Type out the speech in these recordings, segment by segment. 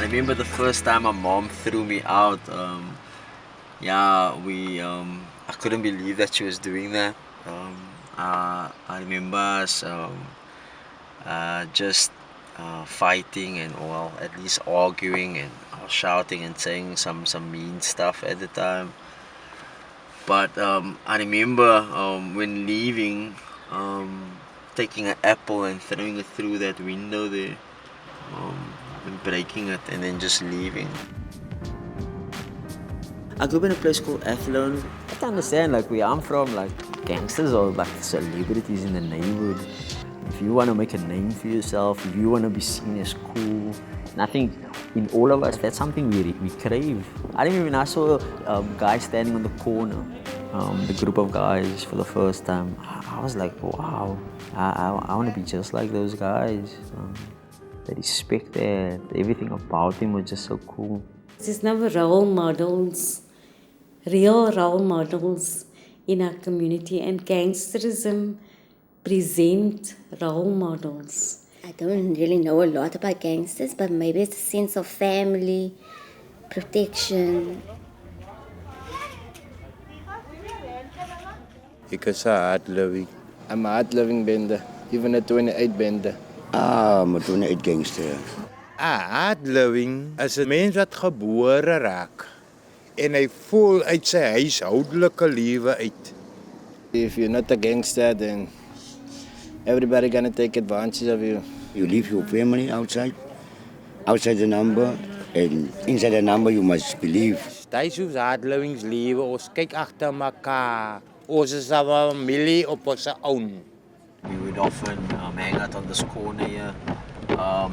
remember the first time my mom threw me out. I couldn't believe that she was doing that. I remember us just fighting and, well, at least arguing and shouting and saying some mean stuff at the time. But I remember when leaving, taking an apple and throwing it through that window there, and breaking it and then just leaving. I grew up in a place called Athlone. I can understand, like, where I'm from, like, gangsters are like celebrities in the neighbourhood. If you want to make a name for yourself, if you want to be seen as cool, and I think in all of us, that's something we crave. I remember when I saw a guy standing on the corner, the group of guys for the first time, I was like, wow, I want to be just like those guys. The respect there, everything about him was just so cool. There's no role models, real role models in our community, and gangsterism present role models. I don't really know a lot about gangsters, but maybe it's a sense of family, protection. Ek is hard-living. I'm a hard-living bender, even a 28 bender. I'm a 28 gangster. Hard-living is 'n mens wat gebore raak en hy voel uit sy huishoudelike lewe uit. If you're not a gangster, then everybody gonna take advantage of you. You leave your family outside the number, and inside the number you must believe. Dis hoe hard-livings lewe, ons kyk agter mekaar. Ons is 'n familie op ons own. We would often hang out on this corner here.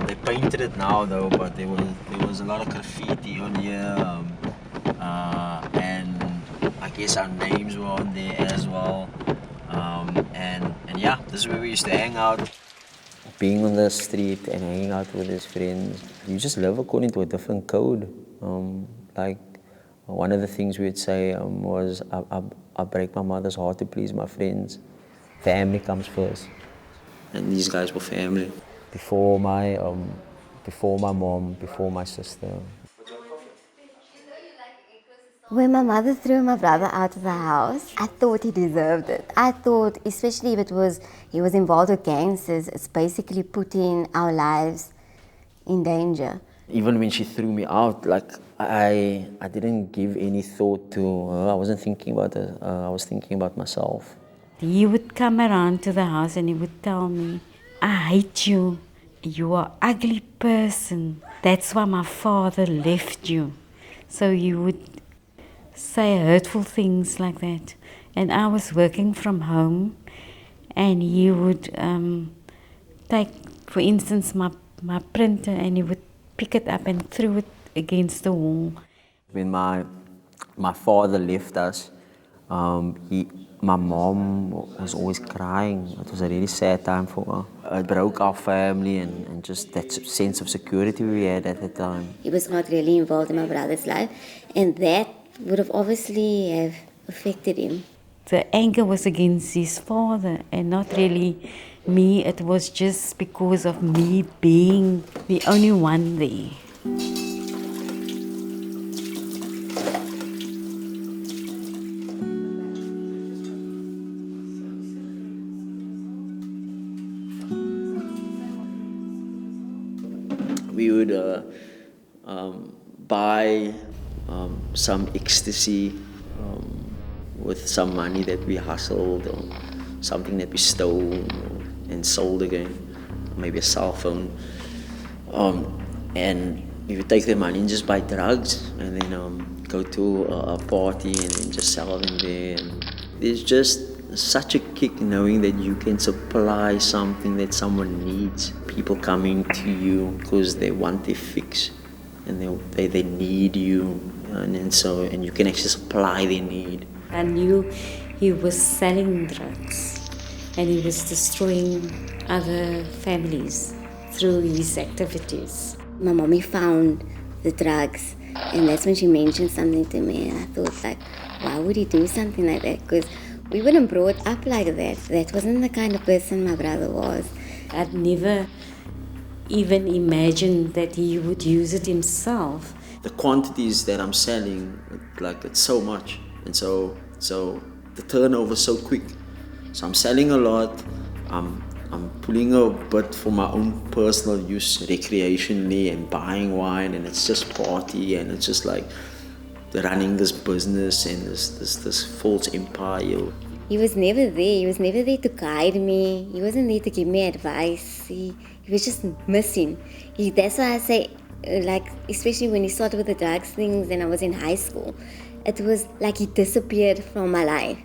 They painted it now though, but there was a lot of graffiti on here, and I guess our names were on there as well. And yeah, this is where we used to hang out. Being on the street and hanging out with his friends, you just live according to a different code. Like one of the things we would say was, I break my mother's heart to please my friends. Family comes first, and these guys were family. Before my mom, before my sister. When my mother threw my brother out of the house, I thought he deserved it. I thought, especially if he was involved with gangsters, it's basically putting our lives in danger. Even when she threw me out, like I didn't give any thought to her. I wasn't thinking about her. I was thinking about myself. He would come around to the house and he would tell me, I hate you. You are an ugly person. That's why my father left you. So he would say hurtful things like that. And I was working from home, and he would take, for instance, my printer, and he would pick it up and throw it against the wall. When my father left us, my mom was always crying. It was a really sad time for her. It broke our family and just that sense of security we had at the time. He was not really involved in my brother's life, and that would have obviously have affected him. The anger was against his father and not really me. It was just because of me being the only one there. We would buy some ecstasy with some money that we hustled, or something that we stole and sold again, maybe a cell phone. And we would take the money and just buy drugs, and then go to a party and then just sell them there. And there's just such a kick knowing that you can supply something that someone needs. People coming to you because they want their fix, and they need you, and you can actually supply their need. I knew he was selling drugs, and he was destroying other families through his activities. My mommy found the drugs, and that's when she mentioned something to me, and I thought, like, why would he do something like that? Because we weren't brought up like that. That wasn't the kind of person my brother was. I'd never even imagine that he would use it himself. The quantities that I'm selling, like it's so much, and so the turnover so quick. So I'm selling a lot. I'm pulling a bit for my own personal use, recreationally, and buying wine, and it's just party, and it's just like running this business and this false empire. He was never there. He was never there to guide me. He wasn't there to give me advice. He was just missing. That's why I say, like, especially when he started with the drugs things and I was in high school, it was like he disappeared from my life.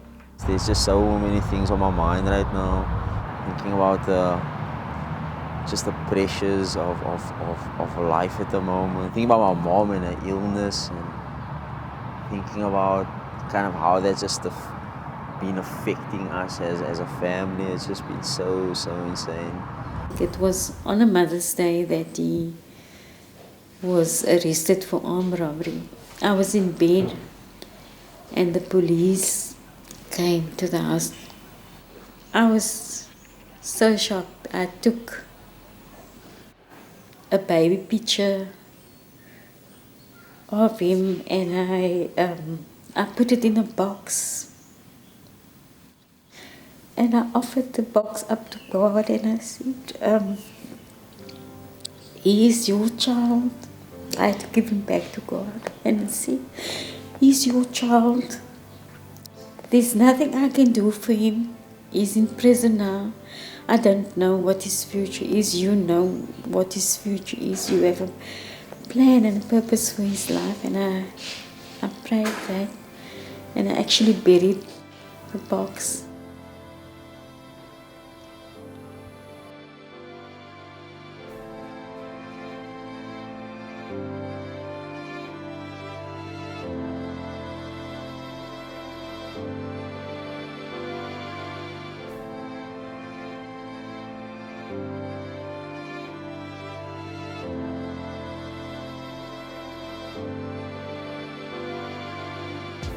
There's just so many things on my mind right now. Thinking about just the pressures of life at the moment. Thinking about my mom and her illness, and thinking about kind of how that's just been affecting us as a family. It's just been so insane. It was on a Mother's Day that he was arrested for armed robbery. I was in bed and the police came to the house. I was so shocked. I took a baby picture of him and I put it in a box. And I offered the box up to God and I said, he is your child. I had to give him back to God. And I said, he's your child. There's nothing I can do for him. He's in prison now. I don't know what his future is. You know what his future is. You have a plan and a purpose for his life. And I prayed that. And I actually buried the box.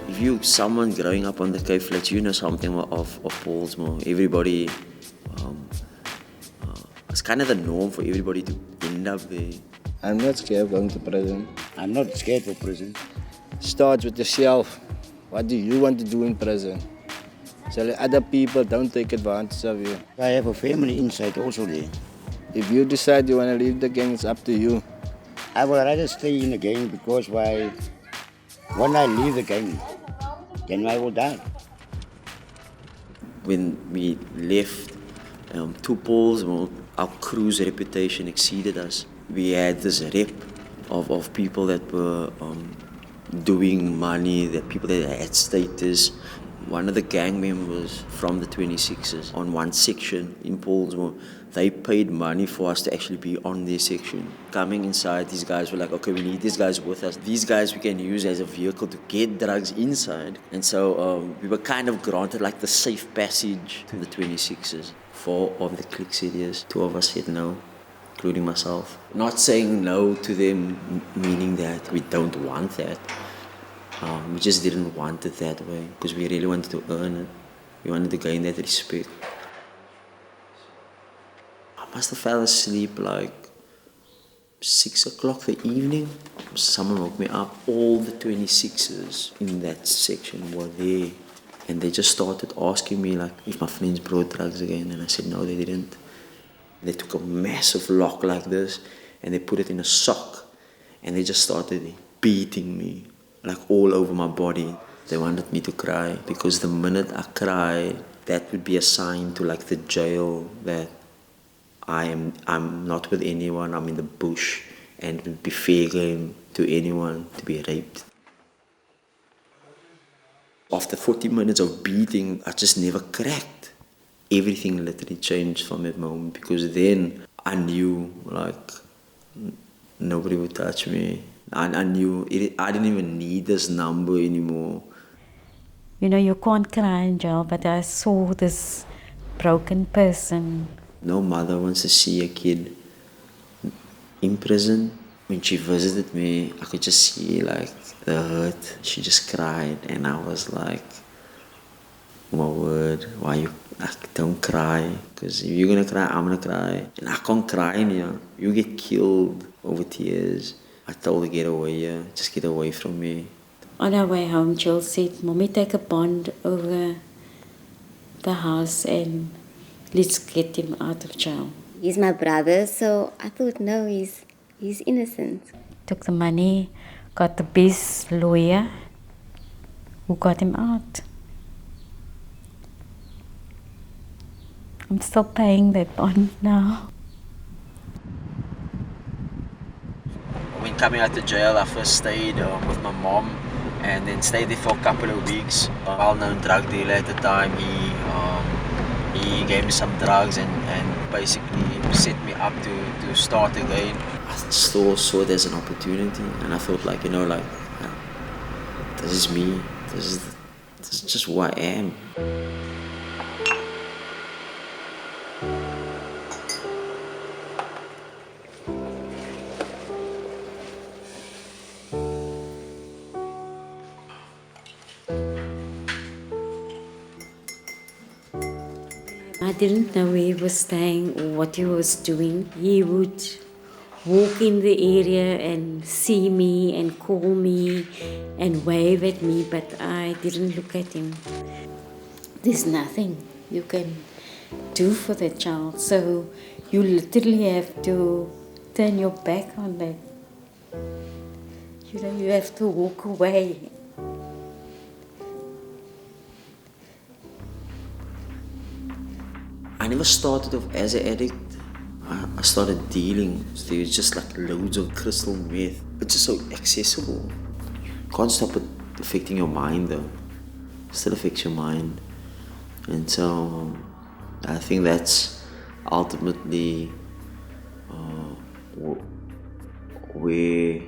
If you someone growing up on the Cape Flats, you know something of Paulsmoor. Everybody, it's kind of the norm for everybody to end up there. I'm not scared of going to prison. I'm not scared of prison. Start with yourself. What do you want to do in prison? So that other people don't take advantage of you. I have a family inside also there. If you decide you want to leave the gang, it's up to you. I would rather stay in the gang because when I leave the gang, then I will die. When we left to Paulsmoor, our crew's reputation exceeded us. We had this rep of people that were doing money, the people that had status. One of the gang members from the 26ers on one section in Paulsmoor, they paid money for us to actually be on their section. Coming inside, these guys were like, okay, we need these guys with us. These guys we can use as a vehicle to get drugs inside. And so we were kind of granted like the safe passage to the 26ers. 4 of the clique said yes, 2 of us said no, including myself. Not saying no to them, meaning that we don't want that. We just didn't want it that way because we really wanted to earn it. We wanted to gain that respect. I must have fell asleep like 6 o'clock the evening. Someone woke me up. All the 26ers in that section were there. And they just started asking me like if my friends brought drugs again. And I said no, they didn't. They took a massive lock like this and they put it in a sock. And they just started beating me like all over my body. They wanted me to cry because the minute I cried, that would be a sign to like the jail that I'm not with anyone, I'm in the bush, and it would be fair game to anyone to be raped. After 40 minutes of beating, I just never cracked. Everything literally changed from that moment because then I knew like nobody would touch me. I knew I didn't even need this number anymore. You know, you can't cry in jail, but I saw this broken person. No mother wants to see a kid in prison. When she visited me, I could just see like the hurt. She just cried and I was like, my word, why like, don't cry, because if you're gonna cry, I'm gonna cry. And I can't cry in here. You get killed over tears. I told her, get away here, just get away from me. On our way home, Jill said, Mommy, take a bond over the house and let's get him out of jail. He's my brother, so I thought, no, he's innocent. Took the money, got the best lawyer who got him out. I'm still paying that bond now. When coming out of jail, I first stayed with my mom and then stayed there for a couple of weeks. A well-known drug dealer at the time, he gave me some drugs and basically set me up to start again. I still saw it as an opportunity, and I thought, like, this is me. This is just who I am. I didn't know where he was staying or what he was doing. He would walk in the area and see me and call me and wave at me, but I didn't look at him. There's nothing you can do for that child, so you literally have to turn your back on that. You have to walk away. I never started off as an addict. I started dealing. There was just like loads of crystal meth. It's just so accessible. You can't stop it affecting your mind though. It still affects your mind. And so I think that's ultimately where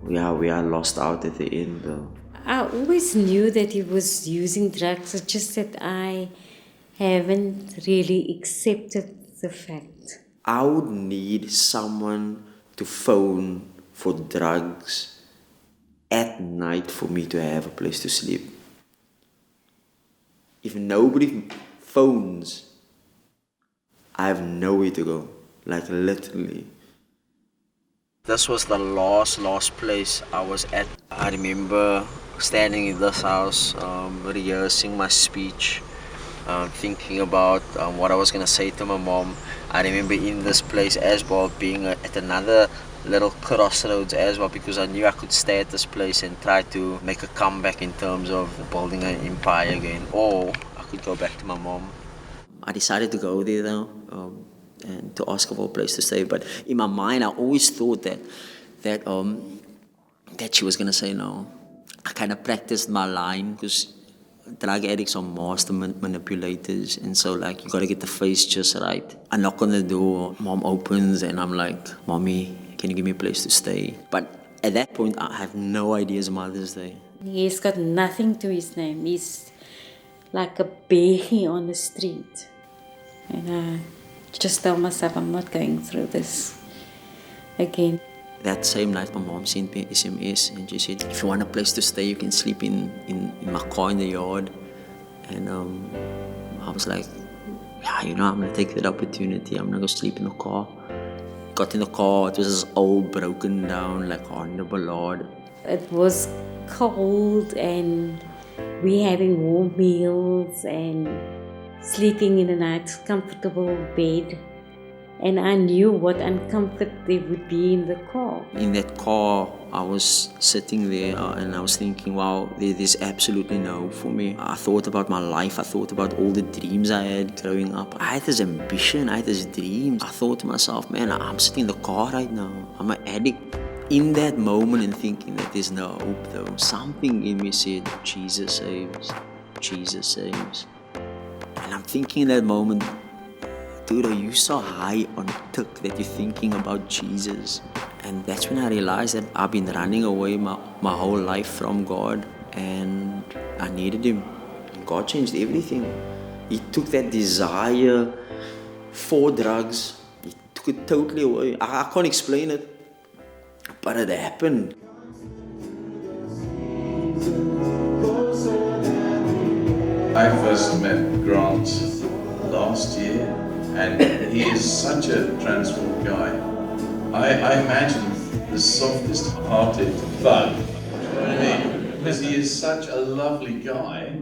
we are lost out at the end though. I always knew that he was using drugs, it's just that I haven't really accepted the fact. I would need someone to phone for drugs at night for me to have a place to sleep. If nobody phones, I have nowhere to go, like literally. This was the last place I was at. I remember standing in this house, rehearsing my speech, thinking about what I was going to say to my mom. I remember in this place as well, being at another little crossroads as well, because I knew I could stay at this place and try to make a comeback in terms of building an empire again, or I could go back to my mom. I decided to go there though, and to ask her for a place to stay, but in my mind I always thought that she was going to say no. I kind of practiced my line, because drug addicts are master manipulators, and so like you gotta get the face just right. I knock on the door, mom opens, and I'm like, Mommy, can you give me a place to stay? But at that point, I have no idea it's Mother's Day. He's got nothing to his name. He's like a baby on the street. And I just tell myself I'm not going through this again. That same night, my mom sent me an SMS and she said, if you want a place to stay, you can sleep in my car in the yard. And I was like, yeah, I'm going to take that opportunity. I'm going to go sleep in the car. Got in the car, it was this old, broken down, like Honda Ballard. It was cold and we having warm meals and sleeping in a nice, comfortable bed. And I knew what uncomfort there would be in the car. In that car, I was sitting there and I was thinking, wow, there's absolutely no for me. I thought about my life. I thought about all the dreams I had growing up. I had this ambition. I had this dream. I thought to myself, man, I'm sitting in the car right now. I'm an addict. In that moment and thinking that there's no hope though, something in me said, Jesus saves. Jesus saves. And I'm thinking in that moment, dude, are you so high on tick that you're thinking about Jesus? And that's when I realized that I've been running away my whole life from God, and I needed Him. And God changed everything. He took that desire for drugs, He took it totally away. I can't explain it, but it happened. I first met Grant last year, and he is such a transformed guy. I imagine the softest hearted bug, you know what I mean? Because he is such a lovely guy.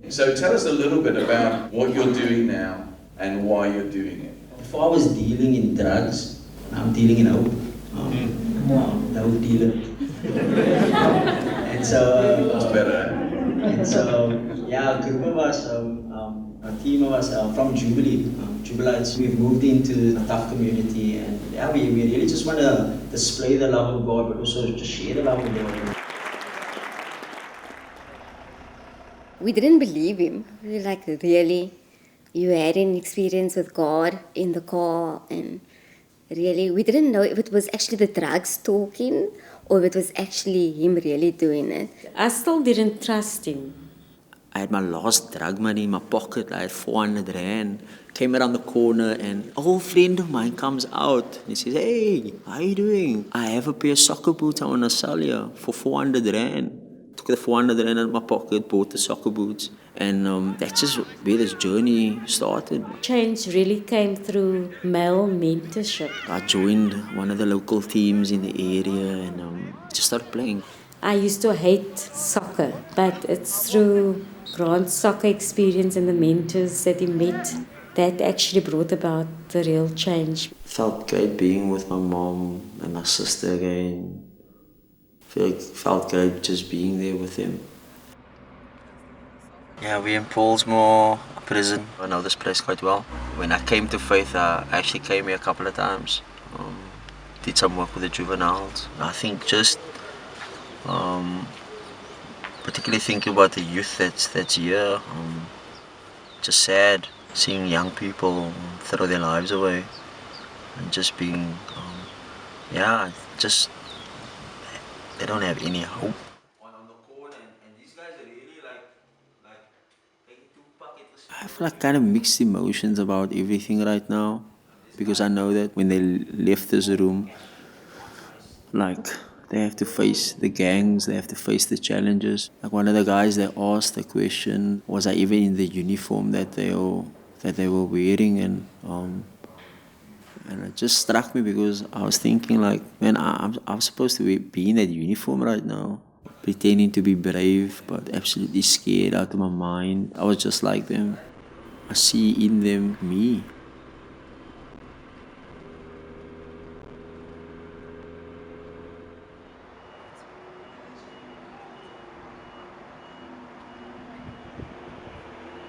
So tell us a little bit about what you're doing now and why you're doing it. Before I was dealing in drugs, I'm dealing in hope. Hope dealer. And so... That's better, And so, yeah, a group of us, a team of us from Jubilee, Jubilees, we've moved into a tough community, and yeah, we really just want to display the love of God, but also to share the love of God. We didn't believe him. We were like, really? You had an experience with God in the car, and really, we didn't know if it was actually the drugs talking or if it was actually him really doing it. I still didn't trust him. I had my last drug money in my pocket. I had 400 rand. Came around the corner and an old friend of mine comes out. And he says, hey, how are you doing? I have a pair of soccer boots I want to sell you for 400 rand. Took the 400 rand out of my pocket, bought the soccer boots. And that's just where this journey started. Change really came through male mentorship. I joined one of the local teams in the area and just started playing. I used to hate soccer, but it's through Grant's soccer experience and the mentors that he met that actually brought about the real change. Felt great being with my mom and my sister again. Felt great just being there with him. Yeah, we're in Paulsmoor prison. I know this place quite well. When I came to faith, I actually came here a couple of times. Did some work with the juveniles. I think just particularly thinking about the youth that's here. Just sad seeing young people throw their lives away and just being, just they don't have any hope. I have like kind of mixed emotions about everything right now, because I know that when they left this room, like they have to face the gangs, they have to face the challenges. Like one of the guys, they asked the question, was I even in the uniform that they were wearing? And it just struck me because I was thinking like, man, I'm supposed to be in that uniform right now, pretending to be brave, but absolutely scared out of my mind. I was just like them. I see in them me.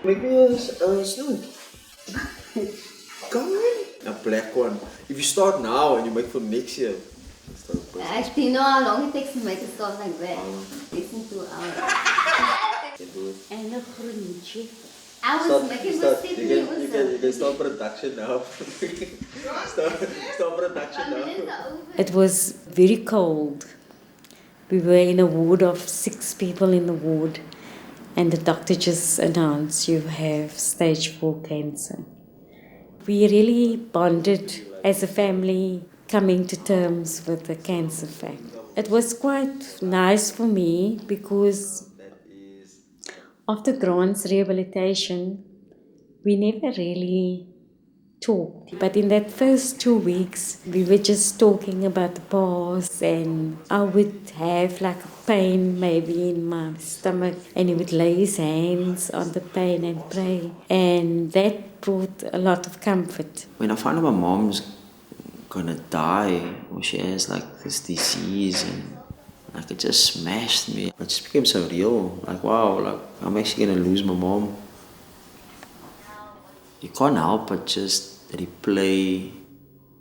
Make me a snoot. Come on. A black one. If you start now and you make for next year. Actually, you know how long it takes to make a stuff like that? Less than 2 hours. And a groentje. I was making mistakes. You can start production now. start production now. It was very cold. We were in a ward of 6 people in the ward, and the doctor just announced you have stage 4 cancer. We really bonded as a family, coming to terms with the cancer fact. It was quite nice for me because after Grant's rehabilitation, we never really talked. But in that first 2 weeks, we were just talking about the past, and I would have like a pain maybe in my stomach, and he would lay his hands on the pain and pray. And that brought a lot of comfort. When I found out my mom's gonna die, or she has like this disease, and like it just smashed me. It just became so real. Like, wow, like I'm actually gonna lose my mom. You can't help but just replay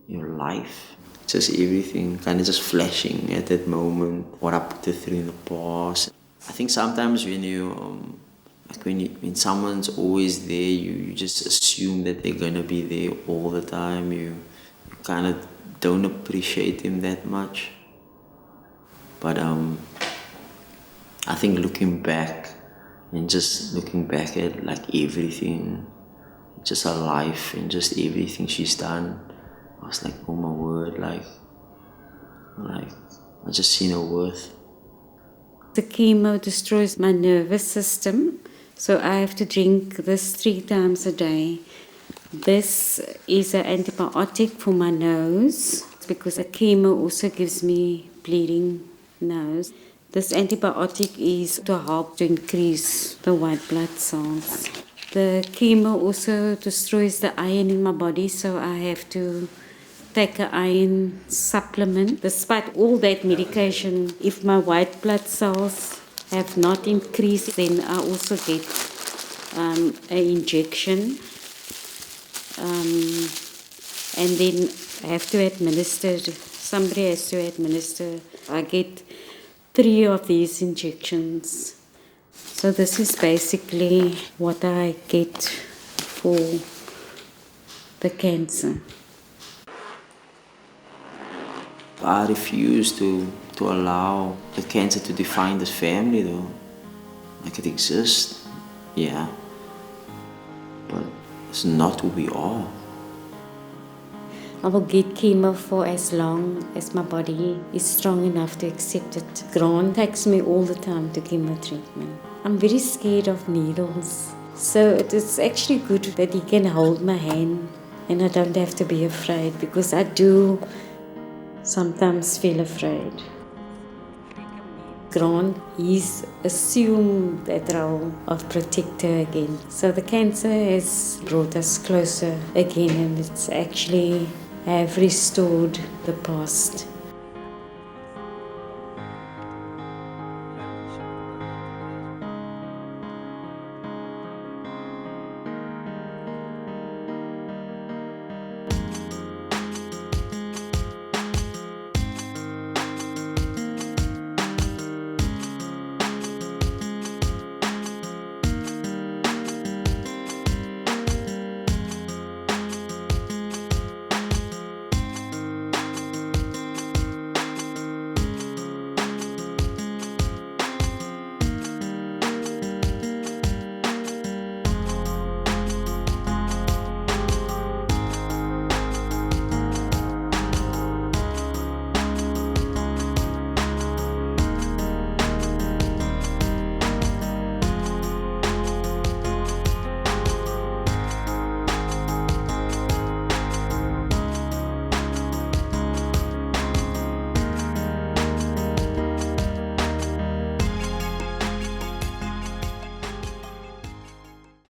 your life. Just everything kind of just flashing at that moment. What I put through in the past. I think sometimes when when someone's always there, you just assume that they're gonna be there all the time. You kind of don't appreciate them that much. But I think looking back and just looking back at like everything, just her life and just everything she's done, I was like, oh my word, like I just seen her worth. The chemo destroys my nervous system, So I have to drink this 3 times a day. This is an antibiotic for my nose because a chemo also gives me bleeding nose. This antibiotic is to help to increase the white blood cells. The chemo also destroys the iron in my body, so I have to take an iron supplement. Despite all that medication, if my white blood cells have not increased, then I also get an injection. And then I have to administer, somebody has to administer. I get 3 of these injections. So this is basically what I get for the cancer. I refuse to allow the cancer to define this family though. Like it exists, yeah, but it's not who we are. I will get chemo for as long as my body is strong enough to accept it. Grant takes me all the time to chemo treatment. I'm very scared of needles. So it is actually good that he can hold my hand and I don't have to be afraid because I do sometimes feel afraid. Grant, he's assumed that role of protector again. So the cancer has brought us closer again and it's actually have restored the past.